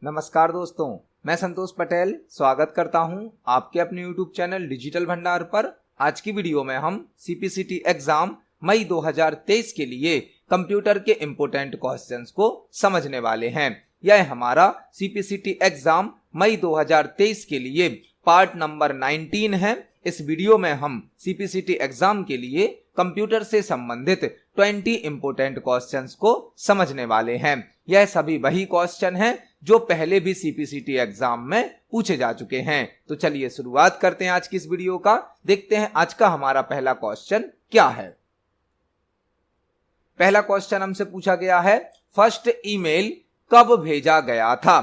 नमस्कार दोस्तों, मैं संतोष पटेल स्वागत करता हूं आपके अपने YouTube चैनल डिजिटल भंडार पर। आज की वीडियो में हम CPCT एग्जाम मई 2023 के लिए कंप्यूटर के इम्पोर्टेंट क्वेश्चंस को समझने वाले हैं। यह हमारा CPCT एग्जाम मई 2023 के लिए पार्ट नंबर 19 है। इस वीडियो में हम CPCT एग्जाम के लिए कंप्यूटर से संबंधित 20 इम्पोर्टेंट क्वेश्चंस को समझने वाले हैं। यह सभी वही क्वेश्चन हैं जो पहले भी CPCT एग्जाम में पूछे जा चुके हैं। तो चलिए शुरुआत करते हैं आज की इस वीडियो का। देखते हैं आज का हमारा पहला क्वेश्चन क्या है। पहला क्वेश्चन हमसे पूछा गया है, फर्स्ट ईमेल कब भेजा गया था।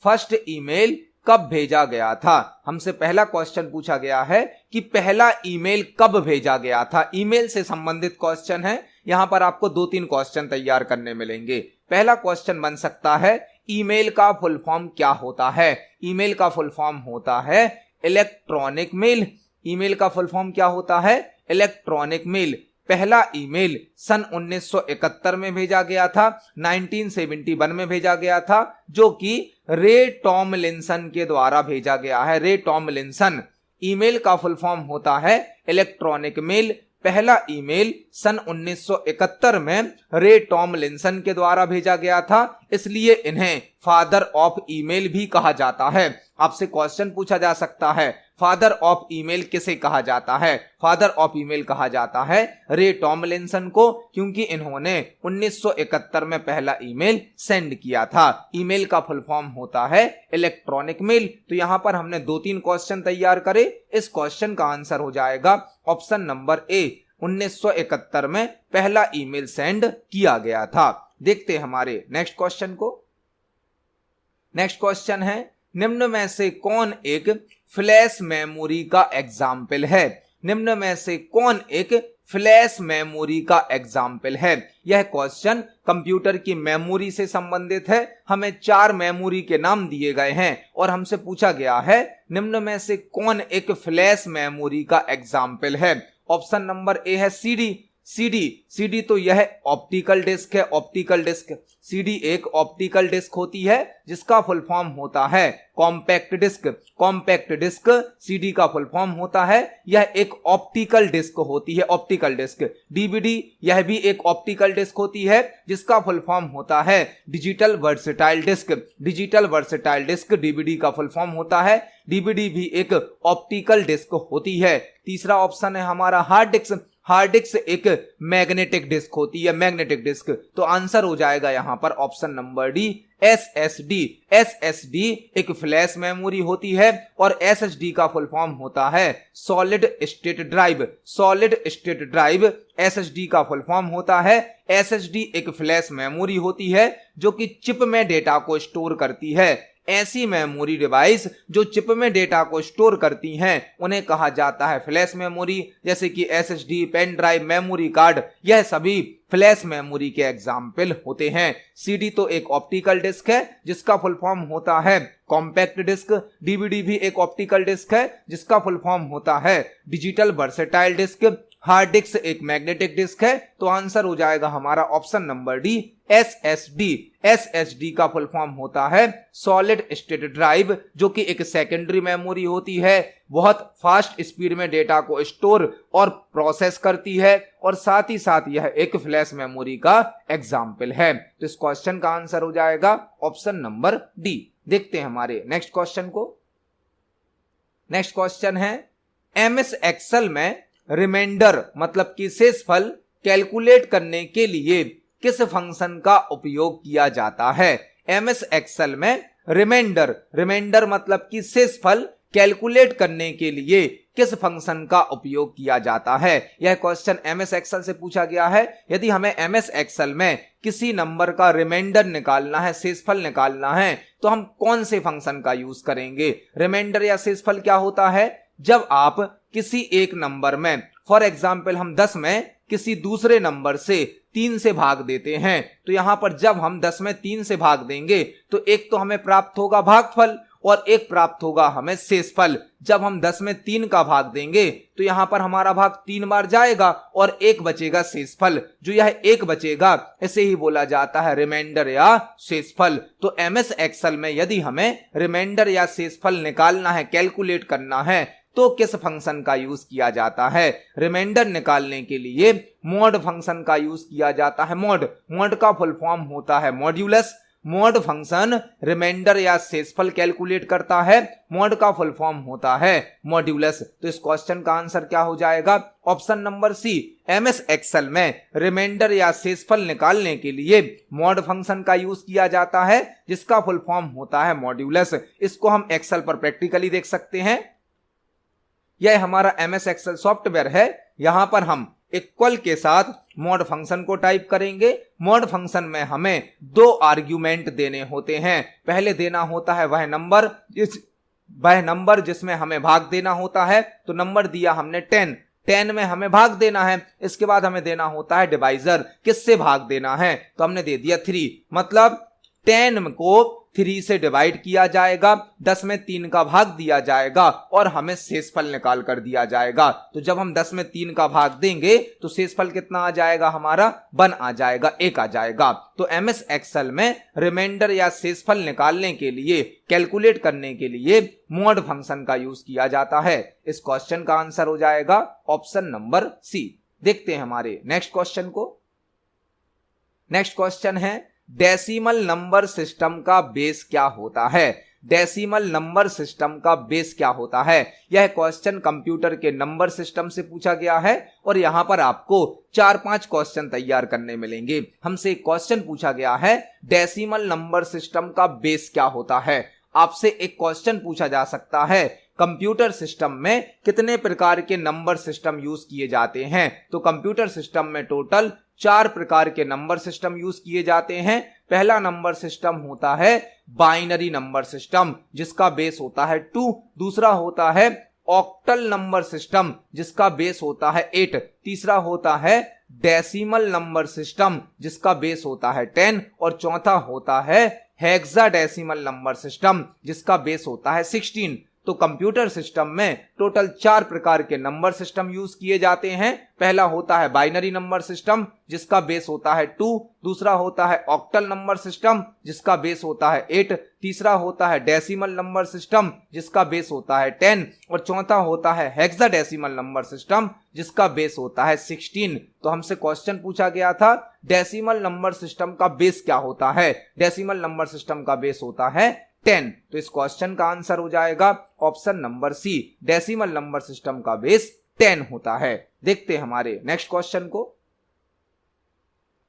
फर्स्ट ईमेल कब भेजा गया था। हमसे पहला क्वेश्चन पूछा गया है कि पहला ईमेल कब भेजा गया था। ईमेल से संबंधित क्वेश्चन है। यहां पर आपको 2-3 क्वेश्चन तैयार करने मिलेंगे। पहला क्वेश्चन बन सकता है, ईमेल का फुल फॉर्म क्या होता है। ईमेल का फुल फॉर्म होता है इलेक्ट्रॉनिक मेल। ईमेल का फुल फॉर्म क्या होता है, इलेक्ट्रॉनिक मेल। पहला ईमेल सन 1971 में भेजा गया था, 1971 में भेजा गया था, जो कि रे टॉमलिंसन के द्वारा भेजा गया है। रे टॉमलिंसन। ईमेल का फुल फॉर्म होता है इलेक्ट्रॉनिक मेल। पहला ईमेल सन 1971 में रे टॉमलिंसन के द्वारा भेजा गया था, इसलिए इन्हें फादर ऑफ ईमेल भी कहा जाता है। आपसे क्वेश्चन पूछा जा सकता है, फादर ऑफ ईमेल किसे कहा जाता है। फादर ऑफ ईमेल कहा जाता है रे टॉमलिंसन को, क्योंकि इन्होंने 1971 में पहला ईमेल सेंड किया था। ईमेल का फुल फॉर्म होता है इलेक्ट्रॉनिक मेल। तो यहां पर हमने 2-3 क्वेश्चन तैयार करे। इस क्वेश्चन का आंसर हो जाएगा ऑप्शन नंबर ए, 1971 में पहला ईमेल सेंड किया गया था। देखते हैं हमारे नेक्स्ट क्वेश्चन को। नेक्स्ट क्वेश्चन है, निम्न में से कौन एक फ्लैश मेमोरी का एग्जाम्पल है। निम्न में से कौन एक फ्लैश मेमोरी का एग्जाम्पल है। यह क्वेश्चन कंप्यूटर की मेमोरी से संबंधित है। हमें 4 मेमोरी के नाम दिए गए हैं और हमसे पूछा गया है निम्न में से कौन एक फ्लैश मेमोरी का एग्जाम्पल है। ऑप्शन नंबर ए है सीडी तो यह ऑप्टिकल डिस्क है। ऑप्टिकल डिस्क, सीडी एक ऑप्टिकल डिस्क होती है जिसका फुल फॉर्म होता है compact disc. Compact disc CD का फुल फॉर्म होता है। यह एक ऑप्टिकल डिस्क होती है। Optical disc. डीवीडी यह भी एक ऑप्टिकल डिस्क होती है जिसका फुल फॉर्म होता है digital versatile disc. Digital versatile disc DVD का फुल फॉर्म होता है। डीवीडी भी एक ऑप्टिकल डिस्क होती है। तीसरा ऑप्शन है हमारा हार्ड डिस्क। हार्ड डिस्क एक मैग्नेटिक डिस्क होती है। Magnetic disk. तो आंसर हो जाएगा यहां पर option number D, SSD. SSD एक फ्लैश मेमोरी होती है और एसएसडी का फुल फॉर्म होता है solid state drive. Solid state drive SSD का फुल फॉर्म होता है। एसएसडी एक फ्लैश मेमोरी होती है जो कि चिप में डेटा को स्टोर करती है। ऐसी मेमोरी डिवाइस जो चिप में डेटा को स्टोर करती हैं उन्हें कहा जाता है फ्लैश मेमोरी, जैसे कि SSD, pen drive, memory card, यह सभी फ्लैश मेमोरी के एग्जाम्पल होते हैं। सीडी तो एक ऑप्टिकल डिस्क है जिसका फुल फॉर्म होता है कॉम्पैक्ट डिस्क। डीवीडी भी एक ऑप्टिकल डिस्क है जिसका फुल फॉर्म होता है digital versatile disc. Hard disk एक मैग्नेटिक डिस्क है। तो आंसर हो जाएगा हमारा option number D, SSD. SSD का फुल फॉर्म होता है सॉलिड स्टेट ड्राइव, जो कि एक सेकेंडरी मेमोरी होती है। बहुत फास्ट स्पीड में डेटा को स्टोर और प्रोसेस करती है और साथ ही साथ यह एक फ्लैश मेमोरी का एग्जाम्पल है। तो इस क्वेश्चन का आंसर हो जाएगा ऑप्शन नंबर डी। देखते हैं हमारे नेक्स्ट क्वेश्चन को। नेक्स्ट क्वेश्चन है, एमएस एक्सेल में रिमाइंडर मतलब कि शेषफल कैलकुलेट करने के लिए किस फंक्शन का उपयोग किया जाता है। एमएस एक्सेल में रिमाइंडर मतलब कि शेषफल कैलकुलेट करने के लिए किस फंक्शन का उपयोग किया जाता है। यह क्वेश्चन एमएस एक्सेल से पूछा गया है। यदि हमें एमएस एक्सेल में किसी नंबर का रिमाइंडर निकालना है, शेषफल निकालना है, तो हम कौन से फंक्शन का यूज करेंगे। रिमाइंडर या शेषफल क्या होता है, जब आप किसी एक नंबर में, फॉर एग्जाम्पल हम 10 में किसी दूसरे नंबर से 3 से भाग देते हैं, तो यहां पर जब हम 10 में 3 से भाग देंगे तो एक तो हमें प्राप्त होगा भागफल और 1 प्राप्त होगा हमें शेषफल। जब हम 10 में 3 का भाग देंगे तो यहां पर हमारा भाग 3 बार जाएगा और 1 बचेगा शेषफल। जो यह 1 बचेगा इसे ही बोला जाता है रिमाइंडर या शेषफल। तो एमएस एक्सेल में यदि हमें रिमाइंडर या शेषफल निकालना है, कैलकुलेट करना है, तो किस फंक्शन का यूज किया जाता है? रिमाइंडर निकालने के लिए मॉड फंक्शन का यूज किया जाता है। मॉड का फुल फॉर्म होता है मॉड्यूलस। मॉड फंक्शन रिमाइंडर या शेषफल कैलकुलेट करता है। मॉड का फुल फॉर्म होता है मॉड्यूलस। तो इस क्वेश्चन का आंसर क्या हो जाएगा? Option number C. MS Excel में रिमाइंडर या शेषफल निकालने के लिए मॉड फंक्शन का यूज किया जाता है, जिसका फुल फॉर्म होता है मॉड्यूलस। इसको हम एक्सेल पर प्रैक्टिकली देख सकते हैं। यह हमारा एमएस एक्सेल सॉफ्टवेयर है। यहां पर हम इक्वल के साथ मॉड फंक्शन को टाइप करेंगे। मॉड फंक्शन में हमें 2 आर्ग्यूमेंट देने होते हैं। पहले देना होता है वह नंबर जिसमें हमें भाग देना होता है। तो नंबर दिया हमने 10 में हमें भाग देना है। इसके बाद हमें देना होता है डिवाइजर, किससे भाग देना है? तो हमने दे दिया 3, मतलब 10 को 3 से डिवाइड किया जाएगा, 10 में 3 का भाग दिया जाएगा और हमें शेषफल निकाल कर दिया जाएगा। तो जब हम 10 में 3 का भाग देंगे तो शेषफल कितना आ जाएगा हमारा? 1 आ जाएगा, 1 आ जाएगा। तो एमएस एक्सेल में रिमाइंडर या शेषफल निकालने के लिए, कैलकुलेट करने के लिए मॉड फंक्शन का यूज किया जाता है। इस क्वेश्चन का आंसर हो जाएगा ऑप्शन नंबर सी। देखते हैं हमारे नेक्स्ट क्वेश्चन को। नेक्स्ट क्वेश्चन है, डेसिमल नंबर सिस्टम का बेस क्या होता है? डेसिमल नंबर सिस्टम का बेस क्या होता है? यह क्वेश्चन कंप्यूटर के नंबर सिस्टम से पूछा गया है और यहां पर आपको 4-5 क्वेश्चन तैयार करने मिलेंगे। हमसे एक क्वेश्चन पूछा गया है, डेसिमल नंबर सिस्टम का बेस क्या होता है? आपसे एक क्वेश्चन पूछा जा सकता है, कंप्यूटर सिस्टम में कितने प्रकार के नंबर सिस्टम यूज किए जाते हैं? तो कंप्यूटर सिस्टम में टोटल 4 प्रकार के नंबर सिस्टम यूज किए जाते हैं। पहला नंबर सिस्टम होता है बाइनरी नंबर सिस्टम, जिसका बेस होता है 2। दूसरा होता है ऑक्टल नंबर सिस्टम, जिसका बेस होता है 8। तीसरा होता है डेसिमल नंबर सिस्टम, जिसका बेस होता है 10। और चौथा होता है हेक्साडेसिमल नंबर सिस्टम, जिसका बेस होता है 16। तो कंप्यूटर सिस्टम में टोटल 4 प्रकार के नंबर सिस्टम यूज किए जाते हैं। पहला होता है बाइनरी नंबर सिस्टम, जिसका बेस होता है 2। दूसरा होता है ऑक्टल नंबर सिस्टम, जिसका बेस होता है 8। तीसरा होता है डेसिमल नंबर सिस्टम, जिसका बेस होता है 10। और चौथा होता है हेक्साडेसिमल नंबर सिस्टम, जिसका बेस होता है 16। तो हमसे क्वेश्चन पूछा गया था, डेसिमल नंबर सिस्टम का बेस क्या होता है? डेसिमल नंबर सिस्टम का बेस होता है 10। तो इस क्वेश्चन का आंसर हो जाएगा option number C. Decimal number system का बेस 10 होता है। देखते हैं हमारे नेक्स्ट क्वेश्चन को।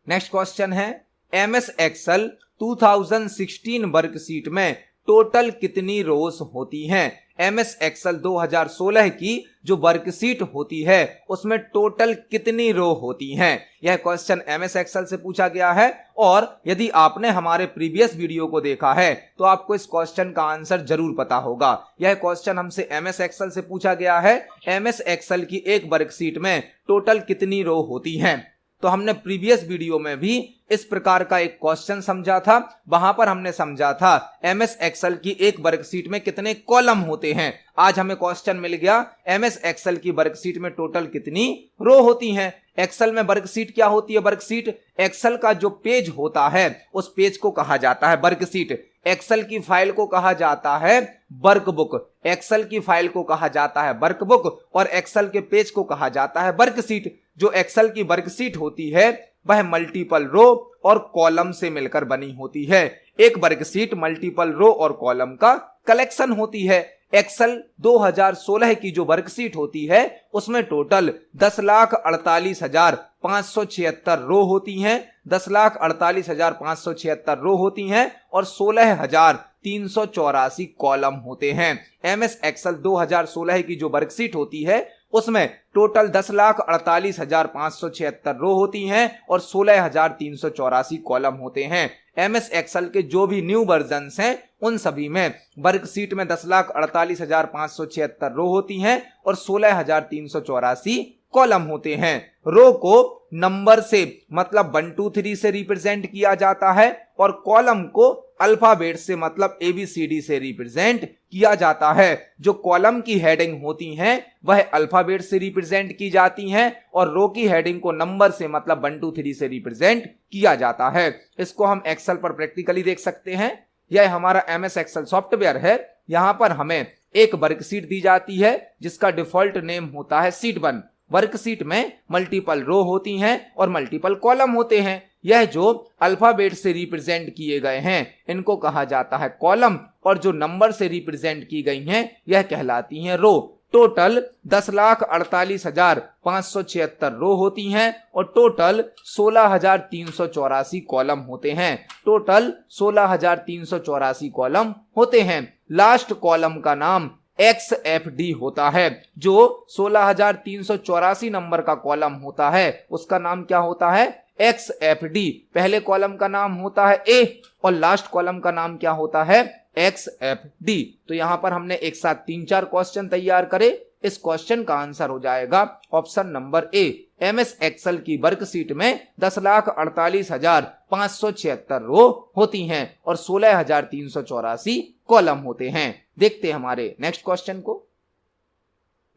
नेक्स्ट क्वेश्चन है, एमएस एक्सेल 2016 वर्कशीट में टोटल कितनी रोज होती हैं? एमएस एक्सेल 2016 की जो वर्कशीट होती है उसमें टोटल कितनी रो होती हैं? यह क्वेश्चन एमएस एक्सेल से पूछा गया है और यदि आपने हमारे प्रीवियस वीडियो को देखा है तो आपको इस क्वेश्चन का आंसर जरूर पता होगा। यह क्वेश्चन हमसे एमएस एक्सेल से पूछा गया है, एमएस एक्सेल की एक वर्कशीट में टोटल कितनी रो होती हैं? तो हमने प्रीवियस वीडियो में भी इस प्रकार का एक क्वेश्चन समझा था। वहां पर हमने समझा था एमएस एक्सेल की एक वर्कशीट में कितने कॉलम होते हैं। आज हमें क्वेश्चन मिल गया, एमएस एक्सेल की वर्कशीट में टोटल कितनी रो होती हैं। एक्सेल में वर्कशीट क्या होती है? वर्कशीट एक्सेल का जो पेज होता है उस पेज को कहा जाता है वर्कशीट। एक्सेल की फाइल को कहा जाता है वर्कबुक। एक्सेल की फाइल को कहा जाता है वर्कबुक और एक्सेल के पेज को कहा जाता है वर्कशीट। जो एक्सेल की वर्कशीट होती है वह मल्टीपल रो और कॉलम से मिलकर बनी होती है। एक वर्कशीट मल्टीपल रो और कॉलम का कलेक्शन होती है। एक्सेल 2016 की जो वर्कशीट होती है उसमें टोटल 10,48,576 रो होती हैं। 10,48,576 रो होती हैं और 16,384 कॉलम होते हैं। एमएस एक्सेल 2016 की जो वर्कशीट होती है उसमें टोटल 10,48,576 रो होती हैं और 16,384 कॉलम होते हैं। एमएस एक्सेल के जो भी न्यू वर्जन्स हैं उन सभी में वर्कशीट में 10,48,576 रो होती हैं और 16,384 कॉलम होते हैं। रो को नंबर से मतलब 1 2 3 से रिप्रेजेंट किया जाता है और कॉलम को अल्फाबेट से मतलब ABCD से रिप्रेजेंट किया जाता है। जो कॉलम की हेडिंग होती हैं वह अल्फाबेट से रिप्रेजेंट की जाती हैं और रो की हेडिंग को नंबर से मतलब 1 2 3 से रिप्रेजेंट किया जाता है। इसको हम एक्सेल पर प्रैक्टिकली देख सकते हैं। यह हमारा MS एक्सेल सॉफ्टवेयर है। यहां पर हमें एक वर्कशीट दी जाती है जिसका डिफॉल्ट नेम होता है शीट 1। वर्कशीट में मल्टीपल रो होती हैं और मल्टीपल कॉलम होते हैं। यह जो अल्फाबेट से रिप्रेजेंट किए गए हैं इनको कहा जाता है कॉलम और जो नंबर से रिप्रेजेंट की गई हैं यह कहलाती हैं रो। टोटल 10,48,576 रो होती हैं और टोटल 16,384 कॉलम होते हैं। टोटल 16,384 कॉलम होते हैं। लास्ट कॉलम का नाम XFD होता है। जो 16,384 नंबर का कॉलम होता है उसका नाम क्या होता है? XFD। पहले कॉलम का नाम होता है A और लास्ट कॉलम का नाम क्या होता है? XFD। तो यहां पर हमने एक साथ 3-4 क्वेश्चन तैयार करे। इस क्वेश्चन का आंसर हो जाएगा option number A। MS Excel की वर्कशीट में 10,48,576 रो होती हैं और 16,384 कॉलम होते हैं। देखते हमारे नेक्स्ट क्वेश्चन को।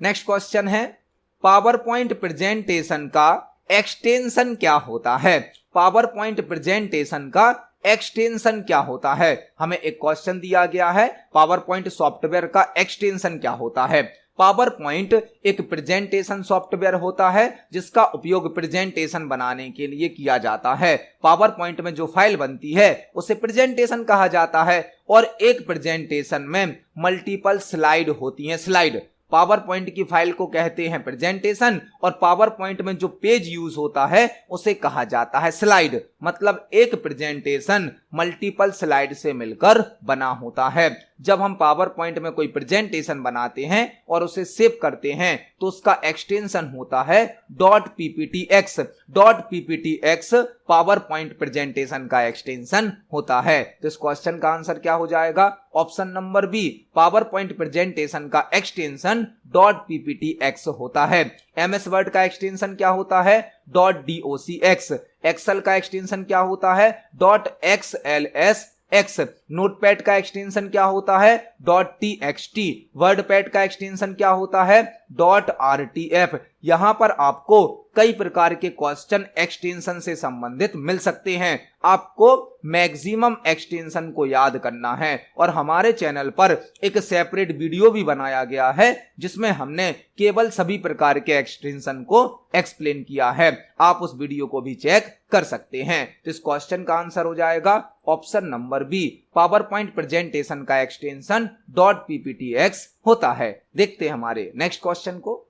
नेक्स्ट क्वेश्चन है पावर पॉइंट प्रेजेंटेशन का एक्सटेंशन क्या होता है? पावर पॉइंट प्रेजेंटेशन का एक्सटेंशन क्या होता है? हमें एक क्वेश्चन दिया गया है पावर पॉइंट सॉफ्टवेयर का एक्सटेंशन क्या होता है। पावर पॉइंट एक प्रेजेंटेशन सॉफ्टवेयर होता है जिसका उपयोग प्रेजेंटेशन बनाने के लिए किया जाता है। पावर पॉइंट में जो फाइल बनती है उसे प्रेजेंटेशन कहा जाता है और एक प्रेजेंटेशन में मल्टीपल स्लाइड होती हैं। स्लाइड पावर पॉइंट की फाइल को कहते हैं प्रेजेंटेशन और पावर पॉइंट में जो पेज यूज होता है उसे कहा जाता है स्लाइड। मतलब एक प्रेजेंटेशन मल्टीपल स्लाइड से मिलकर बना होता है। जब हम पावर पॉइंट में कोई प्रेजेंटेशन बनाते हैं और उसे सेव करते हैं तो उसका एक्सटेंशन होता है .pptx। .pptx power point presentation का एक्सटेंशन होता है। तो इस क्वेश्चन का आंसर क्या हो जाएगा? Option number B. PowerPoint presentation का एक्सटेंशन .pptx होता है। MS वर्ड का एक्सटेंशन क्या होता है? .docx। एक्सेल का एक्सटेंशन क्या होता है? .xlsx। नोटपैड का एक्सटेंशन क्या होता है? .txt। वर्डपैड का एक्सटेंशन क्या होता है? .rtf। यहां पर आपको कई प्रकार के क्वेश्चन एक्सटेंशन से संबंधित मिल सकते हैं। आपको मैक्सिमम एक्सटेंशन को याद करना है और हमारे चैनल पर एक सेपरेट वीडियो भी बनाया गया है जिसमें हमने केवल सभी प्रकार के एक्सटेंशन को एक्सप्लेन किया है। आप उस वीडियो को भी चेक कर सकते हैं। तो इस क्वेश्चन का आंसर हो जाएगा option number B. PowerPoint presentation का एक्सटेंशन .pptx होता है। देखते हैं हमारे नेक्स्ट क्वेश्चन को।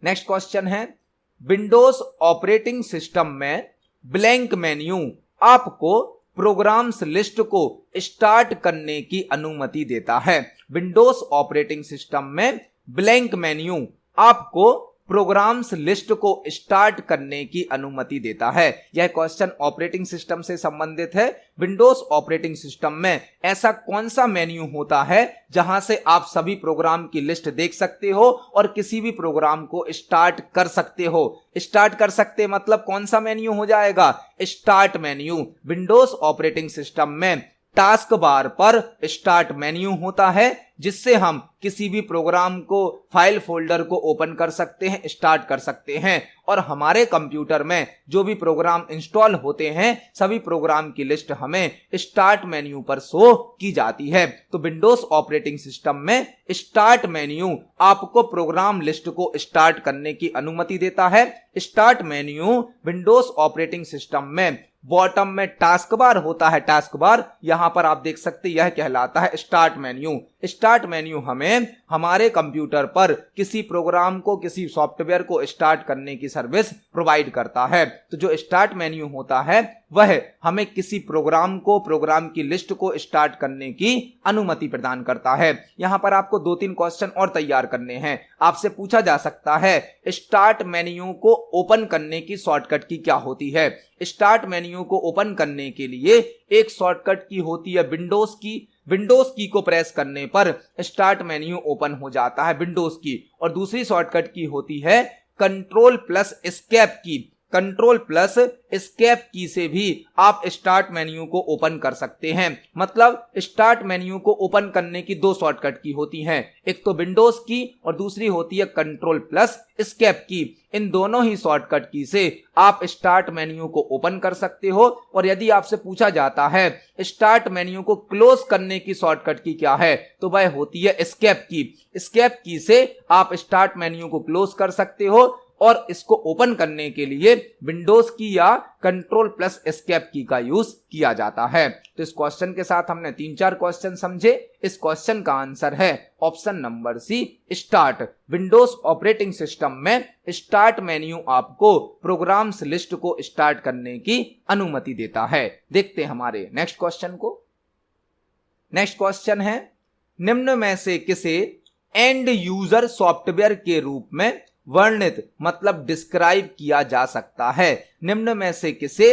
नेक्स्ट क्वेश्चन है विंडोज ऑपरेटिंग सिस्टम में ब्लैंक मेन्यू आपको प्रोग्राम्स लिस्ट को स्टार्ट करने की अनुमति देता है। विंडोज ऑपरेटिंग सिस्टम में ब्लैंक मेन्यू आपको प्रोग्राम्स लिस्ट को स्टार्ट करने की अनुमति देता है। यह क्वेश्चन ऑपरेटिंग सिस्टम से संबंधित है। विंडोज ऑपरेटिंग सिस्टम में ऐसा कौन सा मेन्यू होता है जहां से आप सभी प्रोग्राम की लिस्ट देख सकते हो और किसी भी प्रोग्राम को स्टार्ट कर सकते हो? स्टार्ट कर सकते मतलब कौन सा मेन्यू हो जाएगा? Start menu. Windows operating system में टास्क बार पर स्टार्ट मेन्यू होता है जिससे हम किसी भी प्रोग्राम को फाइल फोल्डर को ओपन कर सकते हैं, स्टार्ट कर सकते हैं और हमारे कंप्यूटर में जो भी प्रोग्राम इंस्टॉल होते हैं सभी प्रोग्राम की लिस्ट हमें स्टार्ट मेन्यू पर शो की जाती है। तो विंडोज ऑपरेटिंग सिस्टम में स्टार्ट मेन्यू आपको प्रोग्राम लिस्ट को स्टार्ट करने की अनुमति देता है। Start menu Windows operating system में बॉटम में टास्क बार होता है। टास्क बार यहां पर आप देख सकते हैं, यह कहलाता है स्टार्ट मेन्यू। स्टार्ट मेन्यू हमें हमारे कंप्यूटर पर किसी प्रोग्राम को, किसी सॉफ्टवेयर को स्टार्ट करने की सर्विस प्रोवाइड करता है। तो जो स्टार्ट मेन्यू होता है वह हमें किसी प्रोग्राम को, प्रोग्राम की लिस्ट को स्टार्ट करने की अनुमति प्रदान करता है। यहां पर आपको 2-3 क्वेश्चन और तैयार करने हैं। आपसे पूछा जा सकता है स्टार्ट मेन्यू को ओपन करने की शॉर्टकट की क्या होती है? स्टार्ट मेन्यू को ओपन करने के लिए एक शॉर्टकट की होती है विंडोज की। विंडोज की को प्रेस करने पर स्टार्ट मेन्यू ओपन हो जाता है विंडोज की, और दूसरी शॉर्टकट की होती है कंट्रोल प्लस एस्केप की। कंट्रोल प्लस एस्केप की से भी आप स्टार्ट मेन्यू को ओपन कर सकते हैं। मतलब स्टार्ट मेन्यू को ओपन करने की दो शॉर्टकट की होती हैं, एक तो विंडोज की और दूसरी होती है कंट्रोल प्लस एस्केप की। इन दोनों ही शॉर्टकट की से आप स्टार्ट मेन्यू को ओपन कर सकते हो। और यदि आपसे पूछा जाता है स्टार्ट मेन्यू को क्लोज करने की शॉर्टकट की क्या है, तो वह होती है एस्केप की। एस्केप की से आप स्टार्ट मेन्यू को क्लोज कर सकते हो, और इसको ओपन करने के लिए विंडोज की या कंट्रोल प्लस एस्केप की का यूज किया जाता है। तो इस क्वेश्चन के साथ हमने 3-4 क्वेश्चन समझे। इस क्वेश्चन का आंसर है option number C, start. Windows operating system में स्टार्ट मेन्यू आपको प्रोग्राम्स लिस्ट को स्टार्ट करने की अनुमति देता है। देखते हैं हमारे नेक्स्ट क्वेश्चन को। नेक्स्ट क्वेश्चन है, निम्न में से किसे एंड यूजर सॉफ्टवेयर के रूप में वर्णित मतलब डिस्क्राइब किया जा सकता है? निम्न में से किसे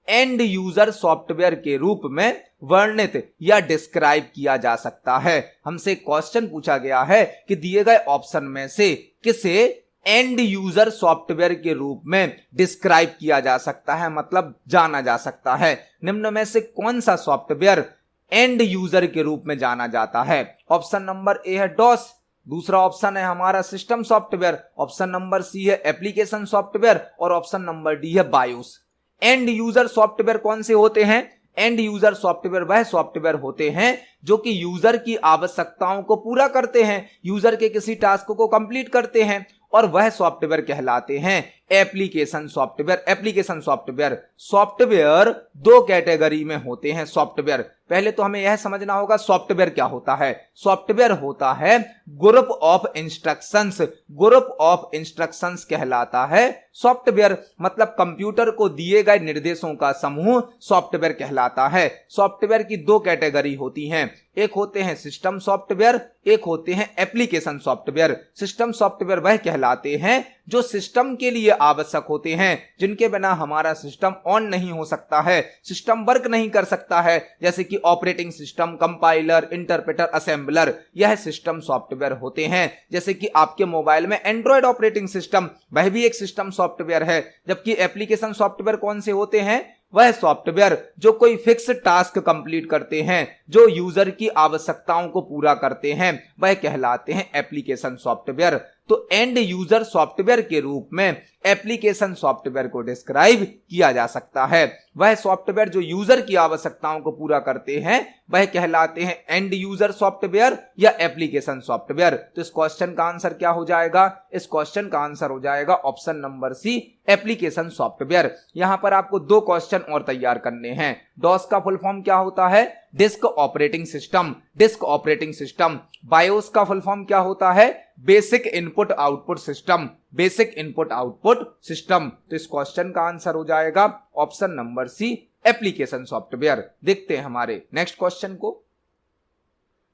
एंड यूजर सॉफ्टवेयर के रूप में वर्णित या डिस्क्राइब किया जा सकता है? हमसे क्वेश्चन पूछा गया है कि दिए गए ऑप्शन में से किसे एंड यूजर सॉफ्टवेयर के रूप में डिस्क्राइब किया जा सकता है, मतलब जाना जा सकता है। निम्न में से कौन सा सॉफ्टवेयर एंड यूजर के रूप में जाना जाता है? ऑप्शन नंबर ए है डॉस, दूसरा ऑप्शन है हमारा system software, option number C है एप्लीकेशन सॉफ्टवेयर, और ऑप्शन नंबर डी है बायोस। एंड यूजर सॉफ्टवेयर कौन से होते हैं? एंड यूजर सॉफ्टवेयर वह सॉफ्टवेयर होते हैं जो कि यूजर की आवश्यकताओं को पूरा करते हैं, यूजर के किसी टास्क को कंप्लीट करते हैं, और वह सॉफ्टवेयर कहलाते हैं application software. Application software software दो कैटेगरी में होते हैं। सॉफ्टवेयर, पहले तो हमें यह समझना होगा सॉफ्टवेयर क्या होता है। सॉफ्टवेयर होता है group of instructions. Group of instructions कहलाता है सॉफ्टवेयर, मतलब कंप्यूटर को दिए गए निर्देशों का समूह सॉफ्टवेयर कहलाता है। सॉफ्टवेयर की दो कैटेगरी होती हैं, एक होते हैं सिस्टम सॉफ्टवेयर, एक होते हैं एप्लीकेशन सॉफ्टवेयर। सिस्टम सॉफ्टवेयर वह कहलाते हैं जो सिस्टम के लिए आवश्यक होते हैं, जिनके बिना हमारा सिस्टम ऑन नहीं हो सकता है, सिस्टम वर्क नहीं कर सकता है, जैसे कि operating system, compiler, interpreter, assembler. यह सिस्टम सॉफ्टवेयर होते हैं। जैसे कि आपके मोबाइल में एंड्रॉयड ऑपरेटिंग सिस्टम, वह भी एक सिस्टम सॉफ्टवेयर है। जबकि एप्लीकेशन सॉफ्टवेयर कौन से होते हैं? वह सॉफ्टवेयर जो कोई फिक्स टास्क कंप्लीट करते हैं, जो यूजर की आवश्यकताओं को पूरा करते हैं, वह कहलाते हैं एप्लीकेशन सॉफ्टवेयर। तो एंड यूजर सॉफ्टवेयर के रूप में एप्लीकेशन सॉफ्टवेयर को डिस्क्राइब किया जा सकता है। वह सॉफ्टवेयर जो यूजर की आवश्यकताओं को पूरा करते हैं वह कहलाते हैं एंड यूजर सॉफ्टवेयर या एप्लीकेशन सॉफ्टवेयर। तो इस क्वेश्चन का आंसर क्या हो जाएगा? इस क्वेश्चन का आंसर हो जाएगा option number C, application software. यहां पर आपको दो क्वेश्चन और तैयार करने हैं। डॉस का फुल फॉर्म क्या होता है? Disk operating system. Disk operating system. BIOS का फुल फॉर्म क्या होता है? Basic input output system. Basic input output system. तो इस क्वेश्चन का आंसर हो जाएगा option number C, application software. देखते हैं हमारे नेक्स्ट क्वेश्चन को।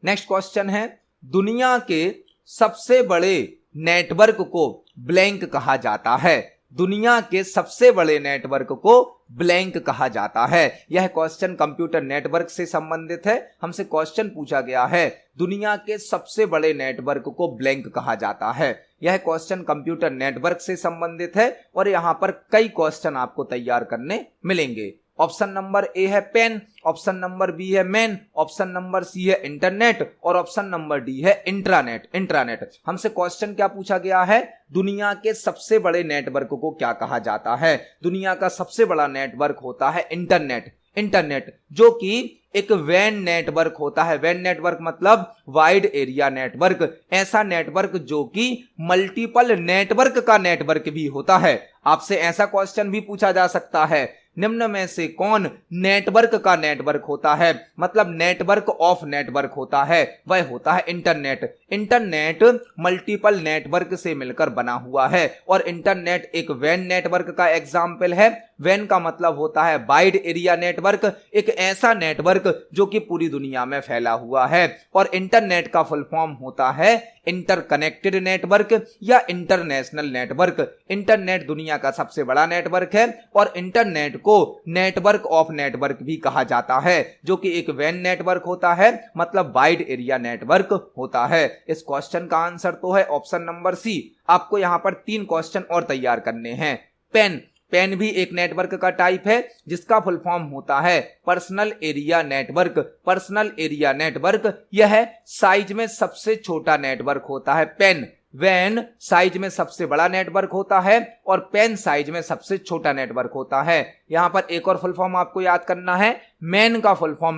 नेक्स्ट क्वेश्चन है, दुनिया के सबसे बड़े नेटवर्क को ब्लैंक कहा जाता है। दुनिया के सबसे बड़े नेटवर्क को ब्लैंक कहा जाता है। यह क्वेश्चन कंप्यूटर नेटवर्क से संबंधित है। हमसे क्वेश्चन पूछा गया है दुनिया के सबसे बड़े नेटवर्क को ब्लैंक कहा जाता है। यह क्वेश्चन कंप्यूटर नेटवर्क से संबंधित है और यहां पर कई क्वेश्चन आपको तैयार करने मिलेंगे। ऑप्शन नंबर ए है पेन, ऑप्शन नंबर बी है मैन, ऑप्शन नंबर सी है इंटरनेट और ऑप्शन नंबर डी है इंट्रानेट। इंट्रानेट। हमसे क्वेश्चन क्या पूछा गया है? दुनिया के सबसे बड़े नेटवर्क को क्या कहा जाता है? दुनिया का सबसे बड़ा नेटवर्क होता है इंटरनेट। इंटरनेट जो कि एक वैन नेटवर्क होता है। वैन नेटवर्क मतलब वाइड एरिया नेटवर्क। ऐसा नेटवर्क जो कि मल्टीपल नेटवर्क का नेटवर्क भी होता है। आपसे ऐसा क्वेश्चन भी पूछा जा सकता है, निम्न में से कौन नेटवर्क का नेटवर्क होता है, मतलब नेटवर्क ऑफ नेटवर्क होता है? वह होता है इंटरनेट। इंटरनेट मल्टीपल नेटवर्क से मिलकर बना हुआ है और इंटरनेट एक वैन नेटवर्क का एग्जाम्पल है। वैन का मतलब होता है वाइड एरिया नेटवर्क, एक ऐसा नेटवर्क जो कि पूरी दुनिया में फैला हुआ है। और इंटरनेट का फुल फॉर्म होता है इंटरकनेक्टेड नेटवर्क या इंटरनेशनल नेटवर्क। इंटरनेट दुनिया का सबसे बड़ा नेटवर्क है और इंटरनेट को नेटवर्क ऑफ नेटवर्क भी कहा जाता है, जो कि एक वैन नेटवर्क होता है, मतलब वाइड एरिया नेटवर्क होता है। इस क्वेश्चन का आंसर तो है ऑप्शन नंबर सी। आपको यहां पर 3 क्वेश्चन और तैयार करने हैं। पेन पेन भी एक नेटवर्क का टाइप है जिसका फुल फॉर्म होता है personal area network. Personal area network यह साइज में सबसे छोटा नेटवर्क होता है पेन। वैन साइज में सबसे बड़ा नेटवर्क होता है और पेन साइज में सबसे छोटा नेटवर्क होता है। यहां पर एक और फुल फॉर्म आपको याद करना है, मैन का फुल फॉर्म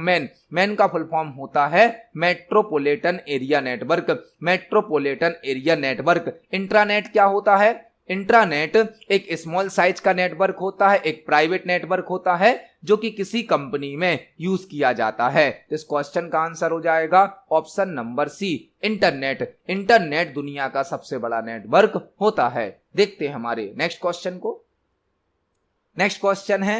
मैन का फुल फॉर्म होता है metropolitan area network. Metropolitan area network. Intranet क्या होता है? इंट्रानेट एक स्मॉल साइज का नेटवर्क होता है, एक प्राइवेट नेटवर्क होता है जो कि किसी कंपनी में यूज किया जाता है। तो इस क्वेश्चन का आंसर हो जाएगा option number C, internet. Internet दुनिया का सबसे बड़ा नेटवर्क होता है। देखते हैं हमारे नेक्स्ट क्वेश्चन को। नेक्स्ट क्वेश्चन है,